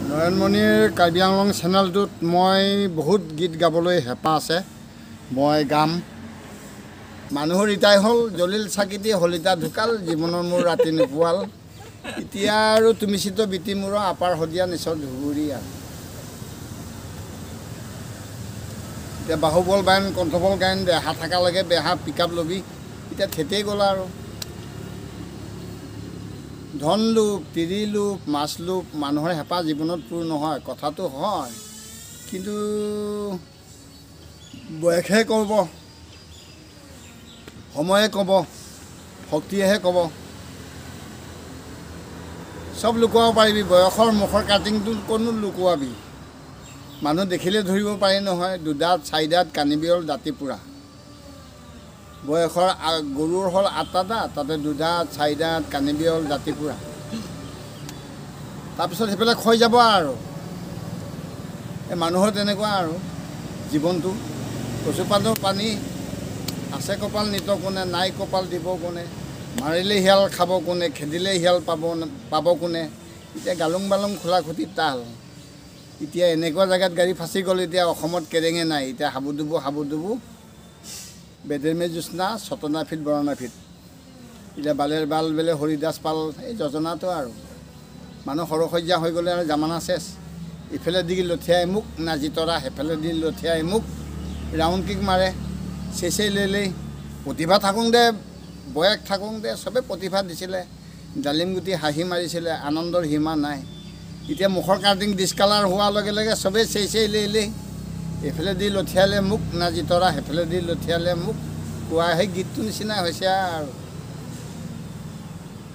নয়নমণিৰ কাৰ্বি আংলং চেনেলটোত মই বহুত গীত গাবলৈ হেঁপাহ আছে। মই গাম। মানুহৰ ইটাই হ'ল জলিল চাকিতি হলিতা ঢুকাল জীৱনৰ মোৰ ৰাতি নোপোৱাল। এতিয়া আৰু তুমি চিত বিতি মূৰ আপাৰ শদিয়া নিচৰ ধুবুৰী আৰু এতিয়া বাহুবল গায়ন কণ্ঠবল গায়ন দেহা থাকালৈকে বেহা পিক আপ ল'বি। এতিয়া থেতেই গ'ল আৰু ধন লোভ তিৰি লোভ মাছ লোভ মানুহৰ হেঁপাহ জীৱনত পূৰ নহয়, কথাটো হয়, কিন্তু বয়সে ক'ব, সময়ে ক'ব, শক্তিয়েহে ক'ব। চব লুকুৱাব পাৰিবি, বয়সৰ মুখৰ কাটিংটো ক'তনো লুকুৱাবি। মানুহ দেখিলে ধৰিব পাৰি নহয়, দুদাঁত চাৰিদাঁত কানিবিয়ল দাঁতি পোৰা। বয়সৰ গৰুৰ হ'ল 8টা দাঁত, তাতে দুদাঁত চাৰিদাঁত কানিবিয়ল দাঁতি পোৰা। তাৰপিছত সেইফালে ক্ষয় যাব আৰু এই মানুহৰ তেনেকুৱা আৰু জীৱনটো। কচুপাতৰ পানী আছে কপাল নিত কোনে, নাই কপাল দিব কোনে, মাৰিলে শিয়াল খাব কোনে, খেদিলে শিয়াল পাব কোনে। এতিয়া গালুং বালুং খোলা খুটি তাল। এতিয়া এনেকুৱা জেগাত গাড়ী ফাঁচি গ'ল। এতিয়া অসমত কেৰেঙে নাই। এতিয়া হাবুডুবু বেদেৰমে জ্যোৎস্না ছটনাফিত বৰণাফিত। এতিয়া বালেৰ বাল বেলে হৰিদাস পাল, এই যোজনাটো আৰু মানুহ সৰসজ্জা হৈ গ'লে আৰু জামানা চেচ। ইফালে দি লঠিয়াই মোক নাজি তৰা, সেইফালে দি লঠিয়াই মোক ৰাউণ্ড কিক মাৰে, চেচেই লেলেই। প্ৰতিভা থাকোঁ দে, বয়স থাকোঁ দে, চবেই প্ৰতিভা দিছিলে, ডালিম গুটি হাঁহি মাৰিছিলে, আনন্দৰ সীমা নাই। এতিয়া মুখৰ কাটিং ডিছকালাৰ হোৱাৰ লগে লগে চবেই চেচেই লেলেই। এইফালে দি লঠিয়ালে মোক নাজি তৰা, সেইফালে দি লঠিয়ালে মোক কোৱা, সেই গীতটো নিচিনাই হৈছে আৰু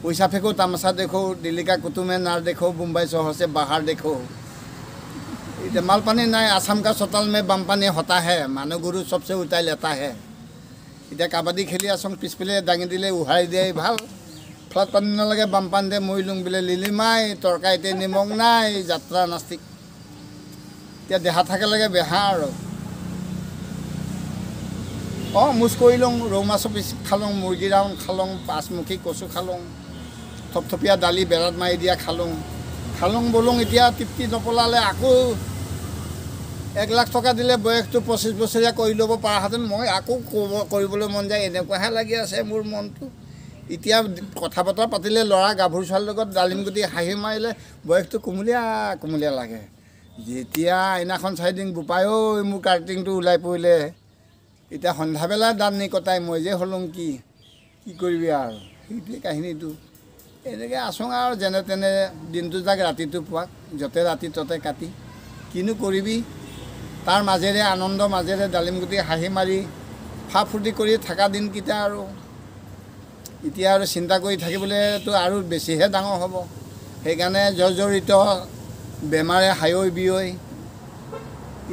পইচা ফেঁকো তামাচা দেখো, দিল্লীকা কুটুমে নাৰ দেখো, মুম্বাই চহৰছে বাহাৰ দেখো। এতিয়া মালপানী নাই, আছাম কা চোতাল মে বানপানী হতা হে, মানুহ গৰু চবচে উল্টাই লেটা হে। এতিয়া কাবাডী খেলি আছোঁ, পিছফালে দাঙি দিলে উহাই দিয়াই ভাল। ফ্লাট পানী নালাগে বানপানী দে মৰিলুং বোলে লিলিমাই, তৰকাৰীতে নিমখ নাই, যাত্ৰা নাস্তিক। এতিয়া দেহা থাকালৈকে বেহা আৰু মুজ কৰি লওঁ, ৰৌ মাছৰ পিচ খালোঁ, মুৰ্গী ৰাউণ্ড খালোঁ, পাঁচমুখী কচু খালোঁ, থপথপীয়া দালি বেৰাত মাৰি দিয়া খালোঁ বলুং। এতিয়া তৃপ্তি নপলালে আকৌ 1 লাখ টকা দিলে বয়সটো 25 বছৰীয়া কৰি ল'ব পৰাহেঁতেন। মই আকৌ কৰিবলৈ মন যায়, এনেকুৱাহে লাগি আছে মোৰ মনটো। এতিয়া কথা বতৰা পাতিলে ল'ৰা গাভৰু ছোৱালীৰ লগত ডালিম গুটি হাঁহি মাৰিলে বয়সটো কুমলীয়া লাগে। যেতিয়া আইনাখন চাই দিম বোপাই ঐ মোৰ কাৰ্টিংটো ওলাই পৰিলে। এতিয়া সন্ধ্যাবেলা দান নিকটাই মই যে হ'লোঁ কি কৰিবি আৰু সেইটোৱে কাহিনীটো। এনেকৈ আছোঁ আৰু যেনে তেনে দিনটো যাক ৰাতিটো পোৱাক, য'তে ৰাতি ততে কাটি কিনো কৰিবি। তাৰ মাজেৰে আনন্দ মাজেৰে ডালিম গুটি হাঁহি মাৰি ফা ফূৰ্তি কৰি থকা দিনকেইটা আৰু এতিয়া আৰু চিন্তা কৰি থাকিবলৈতো আৰু বেছিহে ডাঙৰ হ'ব। সেইকাৰণে জৰ্জৰিত বেমাৰে হায়ৈ বিয়ৈ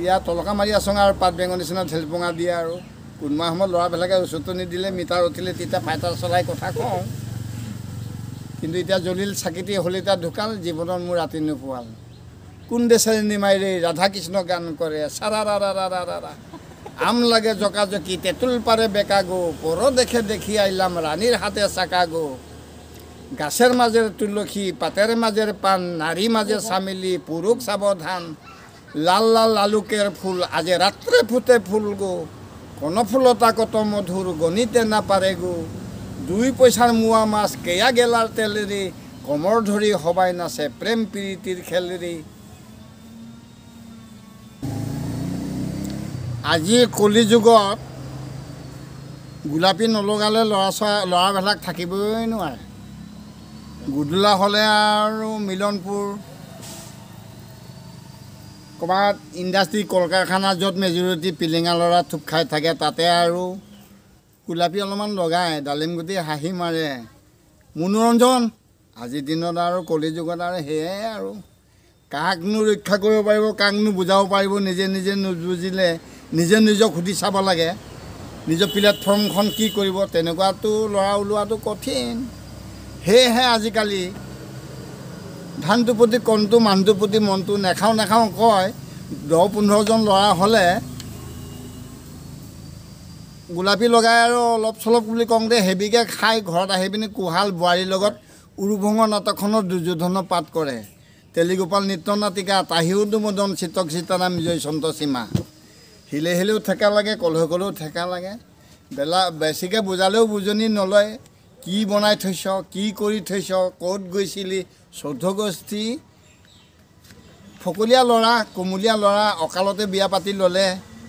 ইয়াত তলকা মাৰি আছোঁ আৰু পাত বেঙৰ নিচিনা ঢেলপঙা দিয়ে আৰু কোনোবা সময়ত ল'ৰাবিলাকে উচতনি দিলে মিটাৰ উঠিলে তেতিয়া ফাইটাৰ চলাই কথা কওঁ। কিন্তু এতিয়া জলিল চাকিতি হলিতা ঢুকাল জীৱনৰ মোৰ ৰাতি নোপোৱাল। কোন দেশে নিমাইৰে ৰাধা কৃষ্ণ গান কৰে চাৰা আম লাগে জকাজকি তেঁতুল পাৰে বেকা গো, পৰ দেখে দেখি আইলাম ৰাণীৰ হাতে চাকা গো। গাছের মাজের তুলসী পাতের মাজের পান, নারী মাঝে চামিলি পুরুষ সাবধান। লাল লাল আলুকের ফুল আজে রাত্রে ফুটে ফুল গো, কনফুলতা কত মধুর গণিতে না পারে গো। 2 পয়সার মুয়া মাছ কেয়া গেলার তেলেরি, কমর ধরি সবাই নাচে প্রেম প্রীতির খেলেরি। আজি কলিযুগত গোলাপী নলগালে ল'ৰাবিলাক থাকিবই নোৱাৰে। গুদুলা হ'লে আৰু মিলনপুৰ ক'ৰবাত ইণ্ডাষ্ট্ৰি কল কাৰখানা য'ত মেজৰিটি পিলিঙা ল'ৰা থুপ খাই থাকে তাতে আৰু গোলাপী অলপমান লগায়, ডালিম গুটি হাঁহি মাৰে, মনোৰঞ্জন। আজিৰ দিনত আৰু কলিযুগত আৰু সেয়াই আৰু কাকনো ৰক্ষা কৰিব পাৰিব, কাকনো বুজাব পাৰিব। নিজে নুবুজিলে নিজক সুধি চাব লাগে, নিজৰ প্লেটফৰ্মখন কি কৰিব। তেনেকুৱাতো ল'ৰা ওলোৱাটো কঠিন। সেয়েহে আজিকালি ধানটোৰ প্ৰতি কণটো মানুহটোৰ প্ৰতি মনটো নেখাওঁ কয়। 10-15জন ল'ৰা হ'লে গোলাপী লগাই আৰু অলপ চলপ বুলি কওঁতে হেভিকৈ খাই ঘৰত আহি পিনি কোহাল বোৱাৰীৰ লগত উৰুভঙৰ নাটকখনত দুৰ্যোধনৰ পাঠ কৰে। তেলিগোপাল নৃত্য নাটিকা তাহিউদ মদন চিতক চিতাৰাম জয়চন্ত সীমা হিলে হিলেও ঠেকা লাগে কলহ কলেও ঠেকা লাগে বেছিকৈ বুজালেও বুজনি নলয় কি বনাই থৈছ কি কৰি থৈছ ক'ত গৈছিলি চৌধ গোষ্ঠী ফকলীয়া ল'ৰা কোমলীয়া ল'ৰা অকালতে বিয়া পাতি ল'লে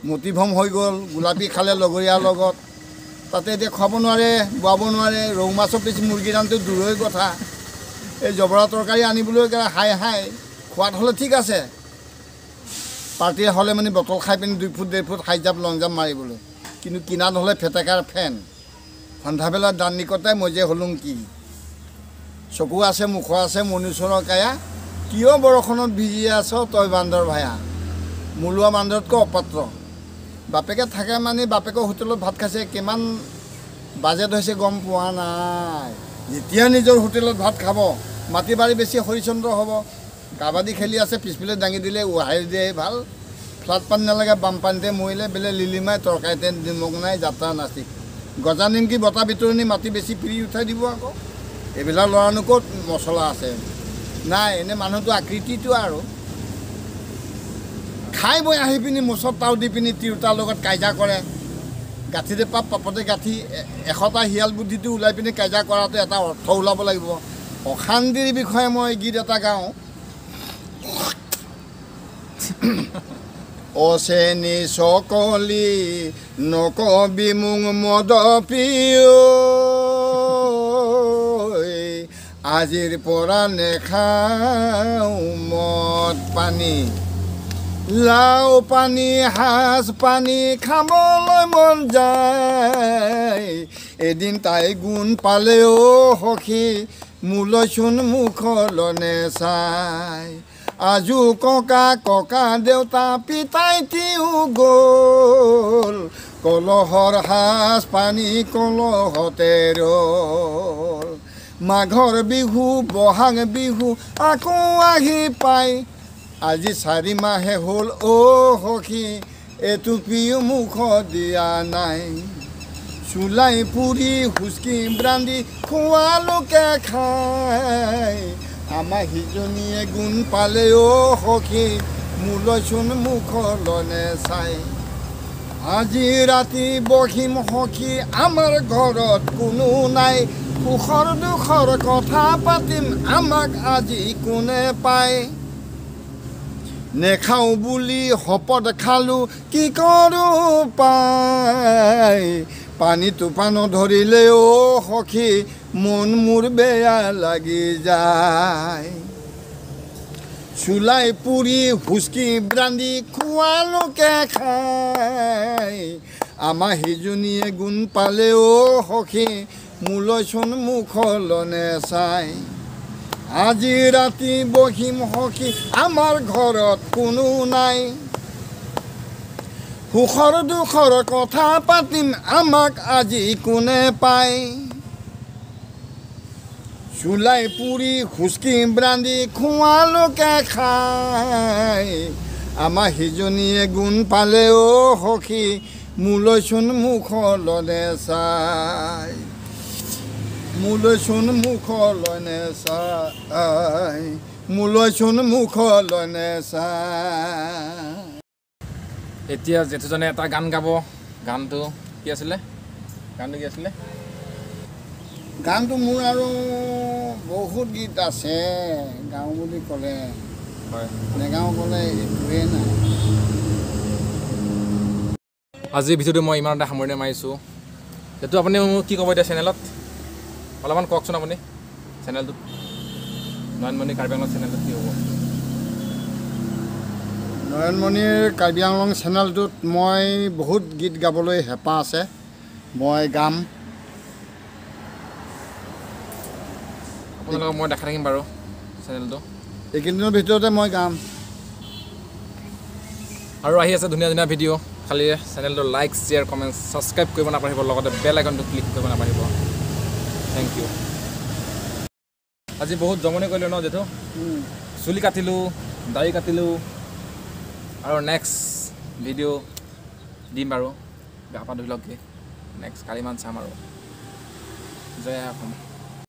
মতিভ্ৰম হৈ গ'ল গোলাপী খালে লগৰীয়াৰ লগত তাতে এতিয়া খুৱাব নোৱাৰে বোৱাব নোৱাৰে ৰৌ মাছৰ পিছ মুৰ্গী দামটো দূৰৈ কথা এই জবৰা তৰকাৰী আনিবলৈ হাই খোৱাত হ'লে ঠিক আছে পাৰ্টি হ'লে মানে বটল খাই পিনি 2 ফুট 1.5 ফুট হাই জাপ লং জাপ মাৰিবলৈ কিন্তু কিনাত হ'লে ফেটেকাৰ ফেন সন্ধ্যাবেলা দান নিকটাই মই যে হ'লোঁ কি চকু আছে মুখ আছে মনুষ্যৰ কায়া কিয় বৰষুণত ভিজি আছ তই বান্দৰ ভায়া মূলোৱা বান্দৰতকৈ অপাত্ৰ বাপেকে থাকে মানে বাপেকৰ হোটেলত ভাত খাইছে কিমান বাজেট হৈছে গম পোৱা নাই যেতিয়া নিজৰ হোটেলত ভাত খাব মাটি বাৰী বেছি হৰিচন্দ্ৰ হ'ব কাবাডী খেলি আছে পিছফালে দাঙি দিলে উহাই দিয়ে ভাল ফ্লাট পানী নালাগে বাম পানীতে মৰিলে বোলে লিলিমাই তৰকাৰীতে নিমখ নাই যাত্ৰা নাচিক গজা নিমকি বতা বিতৰণি মাটি বেছি পিৰি উঠাই দিব আকৌ এইবিলাক ল'ৰানো ক'ত মছলা আছে নাই এনে মানুহটো আকৃতিটো আৰু খাই বৈ আহি পিনি মোচত তাও দি পিনি তিৰোতাৰ লগত কাইজা কৰে গাঁঠিতে পাপতে গাঁঠি 100টা হিয়াল বুদ্ধিটো ওলাই পিনি কাইজা কৰাটো এটা অৰ্থ ওলাব লাগিব অশান্তিৰ বিষয়ে মই গীত এটা গাওঁ অচেনি চকলি নকবি মুং মদ প্ৰিয় আজিৰ পৰা নেখাওঁ মদ পানী লাও পানী সাজ পানী খাবলৈ মন যায় এদিন তাই গুণ পালেও সখী মোলৈচোন মুখলনে চাই আজু ককা দেউতা পিতাইটিও গ'ল কলহৰ সাজ পানী কলহতে ৰ'ল মাঘৰ বিহু বহাগ বিহু আকৌ আহি পায় আজি 4 মাহে হ'ল সখী এটুপিও মুখ দিয়া নাই চুলাই পুৰি হুচকি ব্ৰান্দি খোৱালোকে খাই আমাৰ সিজনীয়ে গুণ পালে সখী মোলৈচোন মুখলনে চাই আজি ৰাতি বহিম সখী আমাৰ ঘৰত কোনো নাই সুখৰ দুখৰ কথা পাতিম আমাক আজি কোনে পায় নেখাওঁ বুলি শপত খালোঁ কি কৰোঁ পাই পানী টোপান ধৰিলেও সখী মন মোৰ বেয়া লাগি যায় চুলাই পুৰি হুচকি ব্ৰান্দি খোৱালোকে খাই আমাৰ সিজনীয়ে গুণ পালেও সখী মোলৈচোন মুখলনে চাই আজি ৰাতি বহিম সখী আমাৰ ঘৰত কোনো নাই সুখৰ দুখৰ কথা পাতিম আমাক আজি কোনে পায় চুলাই পুৰি হুচকি ব্ৰান্দি খোৱালোকে খাই আমাৰ সিজনীয়ে গুণ পালেও সখী মোলৈচোন মুখলনে চাই মোলৈচোন মুখলনে চাই মোলৈচোন মুখলনে চাই এতিয়া জেঠুজনে এটা গান গাব গানটো কি আছিলে গানটো মোৰ আৰু বহুত গীত আছে গাওঁ বুলি ক'লে হয় নেগাওঁ ক'লে এইটোৱে নাই আজিৰ ভিডিঅ'টো মই ইমানতে সামৰণি মাৰিছোঁ সেইটো আপুনি কি ক'ব এতিয়া চেনেলত অলপমান কওকচোন আপুনি চেনেলটোত নয়নমণি কাৰ্বি আংলং চেনেলটোত কি হ'ব নয়নমণিৰ কাৰ্বি আংলং চেনেলটোত মই বহুত গীত গাবলৈ হেঁপাহ আছে মই গাম আপোনালোকক মই দেখা থাকিম বাৰু চেনেলটো এইকেইদিনৰ ভিতৰতে মই গাম আৰু আহি আছে ধুনীয়া ধুনীয়া ভিডিঅ' খালি চেনেলটো লাইক শ্বেয়াৰ কমেণ্ট ছাবস্ক্ৰাইব কৰিব নাপাহৰিব লগতে বেল আইকনটো ক্লিক কৰিব নাপাহৰিব থেংক ইউ আজি বহুত জমনি কৰিলোঁ ন জেঠু চুলি কাটিলোঁ দাড়ি কাটিলোঁ আৰু নেক্সট ভিডিঅ' দিম বাৰু গা পা ধুই লওঁগৈ নেক্সট কালিমান চাম আৰু জয় অসম